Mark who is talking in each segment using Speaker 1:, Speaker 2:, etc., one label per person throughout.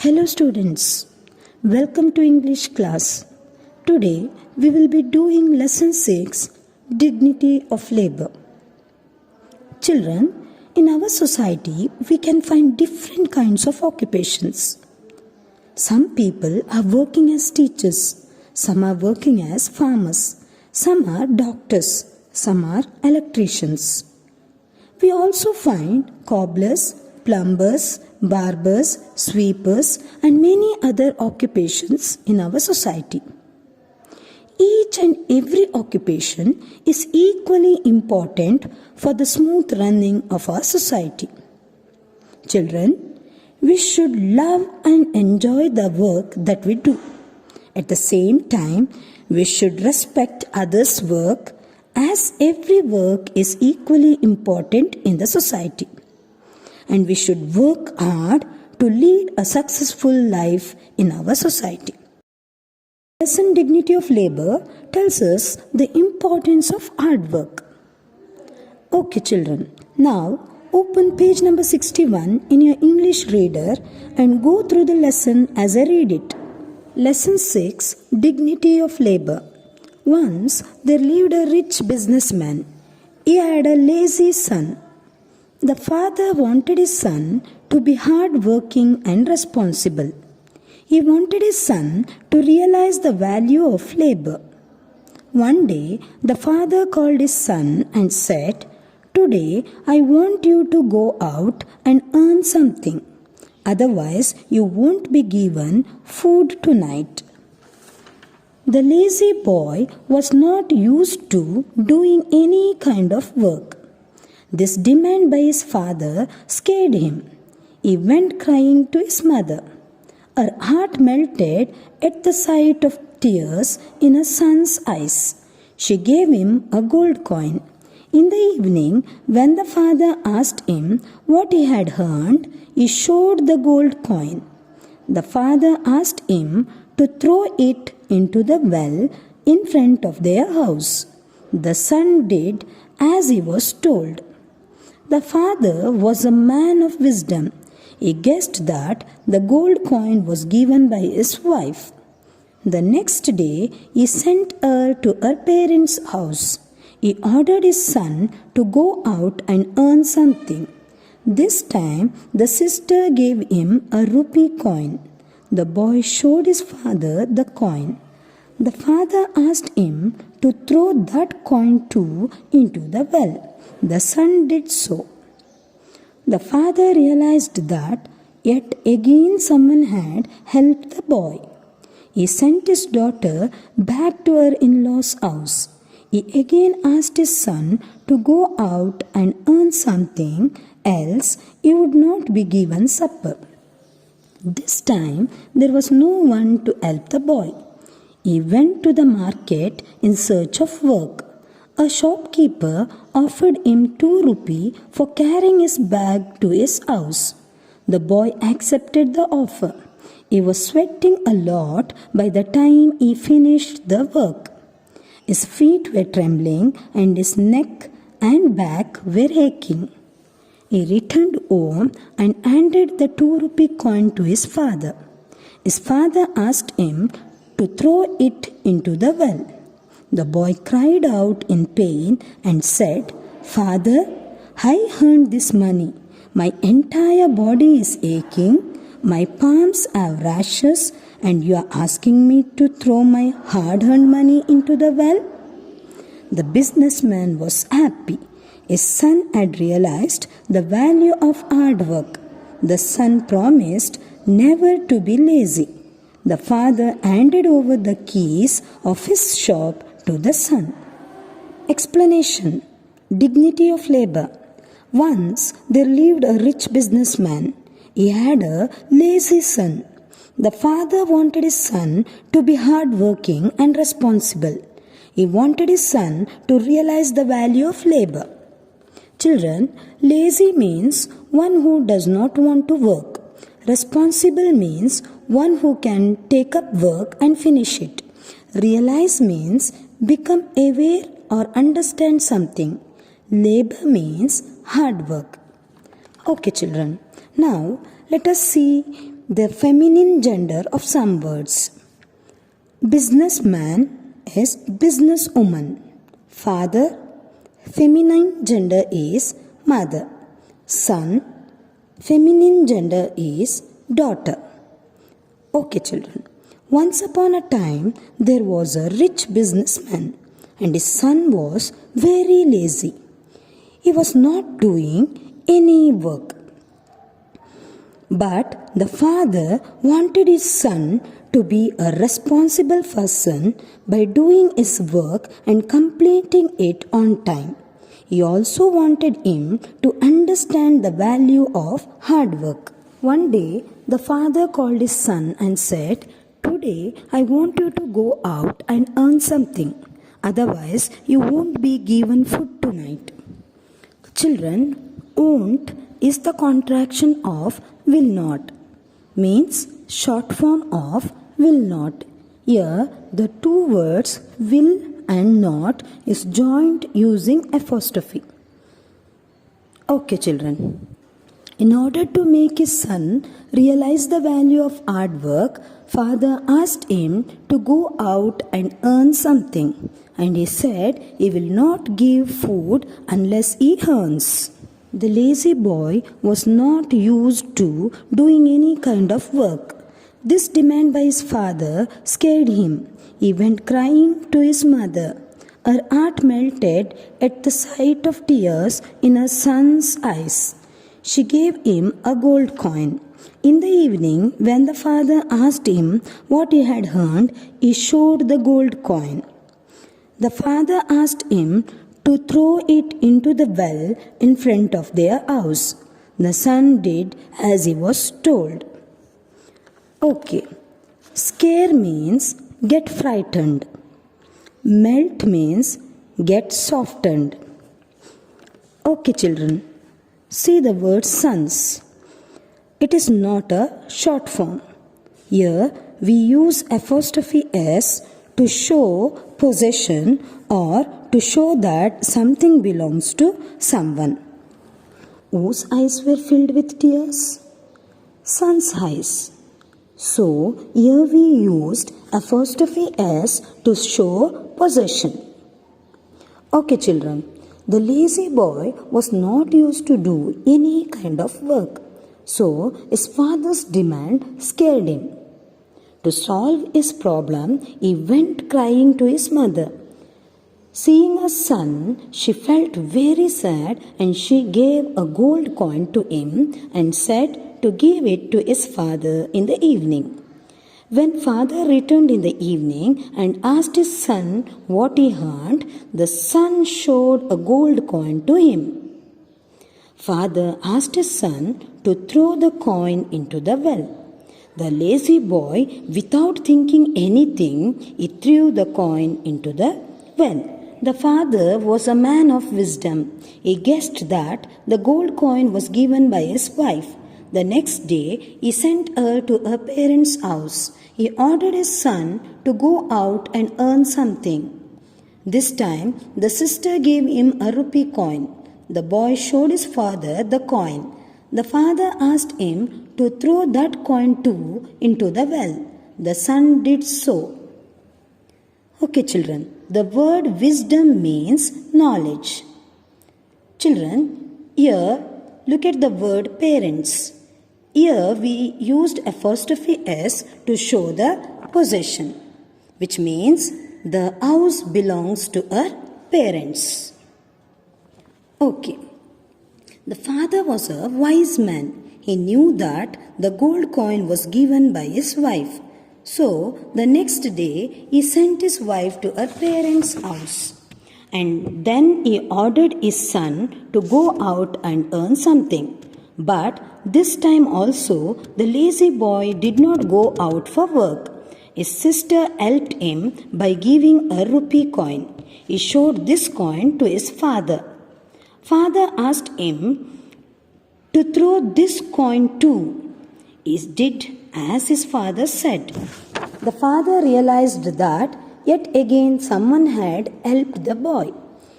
Speaker 1: Hello students, welcome to English class. Today we will be doing lesson 6, Dignity of Labor. Children, in our society we can find different kinds of occupations. Some people are working as teachers, some are working as farmers, some are doctors, some are electricians. We also find cobblers, plumbers, barbers, sweepers, and many other occupations in our society. Each and every occupation is equally important for the smooth running of our society. Children, we should love and enjoy the work that we do. At the same time, we should respect others' work, as every work is equally important in the society. And we should work hard to lead a successful life in our society. Lesson Dignity of Labor tells us the importance of hard work. Okay children, now open page number 61 in your English reader and go through the lesson as I read it. Lesson 6, Dignity of Labor. Once there lived a rich businessman. He had a lazy son. The father wanted his son to be hard-working and responsible. He wanted his son to realize the value of labor. One day, the father called his son and said, "Today, I want you to go out and earn something. Otherwise, you won't be given food tonight." The lazy boy was not used to doing any kind of work. This demand by his father scared him. He went crying to his mother. Her heart melted at the sight of tears in her son's eyes. She gave him a gold coin. In the evening, when the father asked him what he had earned, he showed the gold coin. The father asked him to throw it into the well in front of their house. The son did as he was told. The father was a man of wisdom. He guessed that the gold coin was given by his wife. The next day, he sent her to her parents' house. He ordered his son to go out and earn something. This time, the sister gave him a rupee coin. The boy showed his father the coin. The father asked him to throw that coin too into the well. The son did so. The father realized that yet again someone had helped the boy. He sent his daughter back to her in-laws' house. He again asked his son to go out and earn something, else he would not be given supper. This time there was no one to help the boy. He went to the market in search of work. A shopkeeper offered him 2 rupees for carrying his bag to his house. The boy accepted the offer. He was sweating a lot by the time he finished the work. His feet were trembling and his neck and back were aching. He returned home and handed the 2 rupee coin to his father. His father asked him to throw it into the well. The boy cried out in pain and said, "Father, I earned this money. My entire body is aching. My palms have rashes, and you are asking me to throw my hard-earned money into the well?" The businessman was happy. His son had realized the value of hard work. The son promised never to be lazy. The father handed over the keys of his shop to the son. Explanation: Dignity of Labor. Once there lived a rich businessman. He had a lazy son. The father wanted his son to be hardworking and responsible. He wanted his son to realize the value of labor. Children, lazy means one who does not want to work. Responsible means one who can take up work and finish it. Realize means become aware or understand something. Labor means hard work. Okay children, now let us see the feminine gender of some words. Businessman is businesswoman. Father, feminine gender is mother. Son, feminine gender is daughter. Okay, children. Once upon a time, there was a rich businessman, and his son was very lazy. He was not doing any work. But the father wanted his son to be a responsible person by doing his work and completing it on time. He also wanted him to understand the value of hard work. One day, the father called his son and said, "Today, I want you to go out and earn something. Otherwise, you won't be given food tonight." Children, won't is the contraction of will not, means short form of will not. Here, the two words will and not is joined using apostrophe. Okay, children. In order to make his son realize the value of hard work, father asked him to go out and earn something, and he said he will not give food unless he earns. The lazy boy was not used to doing any kind of work. This demand by his father scared him. He went crying to his mother. Her heart melted at the sight of tears in her son's eyes. She gave him a gold coin. In the evening, when the father asked him what he had earned, he showed the gold coin. The father asked him to throw it into the well in front of their house. The son did as he was told. Okay. Scare means get frightened. Melt means get softened. Okay, children. See the word sons. It is not a short form. Here we use apostrophe s to show possession or to show that something belongs to someone. Whose eyes were filled with tears? Son's eyes. So here we used apostrophe s to show possession. Okay, children. The lazy boy was not used to do any kind of work, so his father's demand scared him. To solve his problem, he went crying to his mother. Seeing her son, she felt very sad and she gave a gold coin to him and said to give it to his father in the evening. When father returned in the evening and asked his son what he earned, the son showed a gold coin to him. Father asked his son to throw the coin into the well. The lazy boy, without thinking anything, he threw the coin into the well. The father was a man of wisdom. He guessed that the gold coin was given by his wife. The next day, he sent her to her parents' house. He ordered his son to go out and earn something. This time, the sister gave him a rupee coin. The boy showed his father the coin. The father asked him to throw that coin too into the well. The son did so. Okay, children, the word wisdom means knowledge. Children, here look at the word parents. Here we used apostrophe s to show the possession, which means the house belongs to her parents. Okay. The father was a wise man. He knew that the gold coin was given by his wife. So, the next day, he sent his wife to her parents' house. And then he ordered his son to go out and earn something. But this time also, the lazy boy did not go out for work. His sister helped him by giving a rupee coin. He showed this coin to his father. Father asked him to throw this coin too. He did as his father said. The father realized that yet again someone had helped the boy.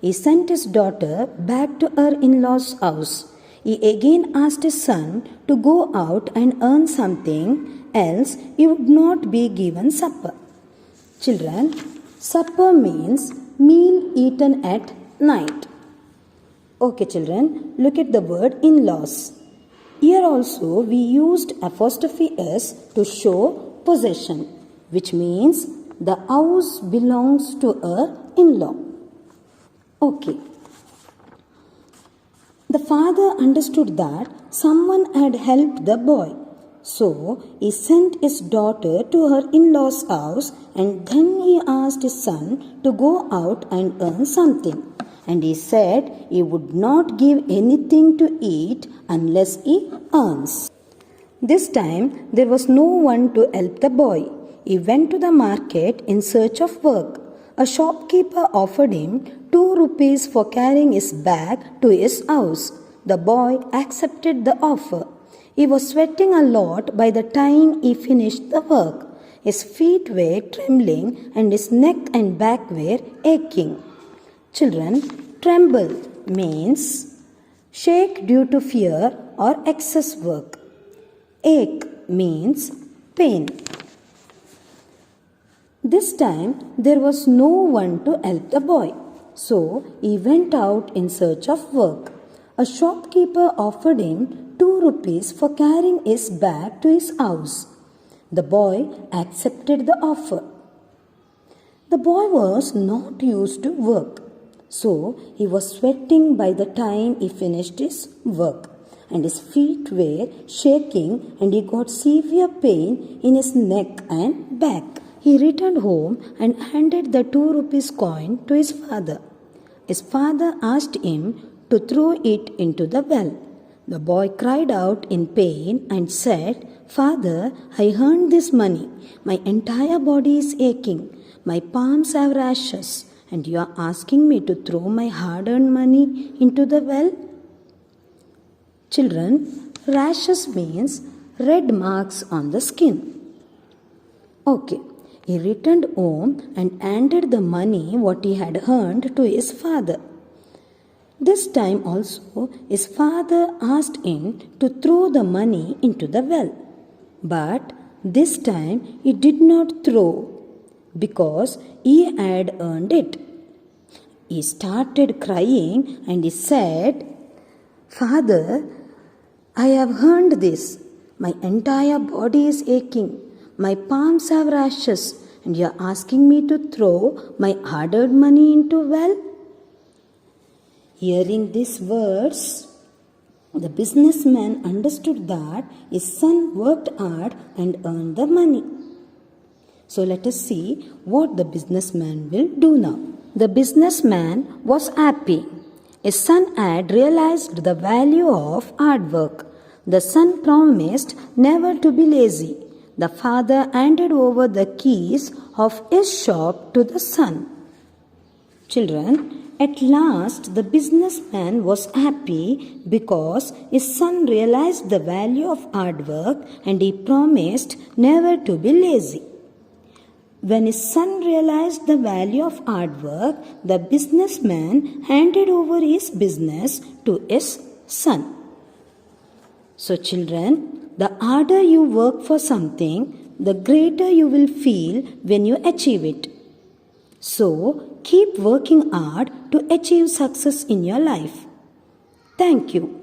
Speaker 1: He sent his daughter back to her in-laws' house. He again asked his son to go out and earn something, else he would not be given supper. Children, supper means meal eaten at night. Okay, children, look at the word in-laws. Here also we used apostrophe s to show possession, which means the house belongs to a in-law. Okay. The father understood that someone had helped the boy. So he sent his daughter to her in-law's house, and then he asked his son to go out and earn something. And he said he would not give anything to eat unless he earns. This time there was no one to help the boy. He went to the market in search of work. A shopkeeper offered him 2 rupees for carrying his bag to his house. The boy accepted the offer. He was sweating a lot by the time he finished the work. His feet were trembling and his neck and back were aching. Children, tremble means shake due to fear or excess work. Ache means pain. This time there was no one to help the boy, so he went out in search of work. A shopkeeper offered him 2 rupees for carrying his bag to his house. The boy accepted the offer. The boy was not used to work, so he was sweating by the time he finished his work, and his feet were shaking and he got severe pain in his neck and back. He returned home and handed the 2 rupees coin to his father. His father asked him to throw it into the well. The boy cried out in pain and said, "Father, I earned this money. My entire body is aching. My palms have rashes, and you are asking me to throw my hard-earned money into the well?" Children, rashes means red marks on the skin. Okay. He returned home and handed the money what he had earned to his father. This time also his father asked him to throw the money into the well. But this time he did not throw because he had earned it. He started crying and he said, "Father, I have earned this. My entire body is aching. My palms have rashes, and you are asking me to throw my hard-earned money into well?" Hearing these words, the businessman understood that his son worked hard and earned the money. So let us see what the businessman will do now. The businessman was happy. His son had realized the value of hard work. The son promised never to be lazy. The father handed over the keys of his shop to the son. Children, at last the businessman was happy because his son realized the value of hard work and he promised never to be lazy. When his son realized the value of hard work, the businessman handed over his business to his son. So children, the harder you work for something, the greater you will feel when you achieve it. So, keep working hard to achieve success in your life. Thank you.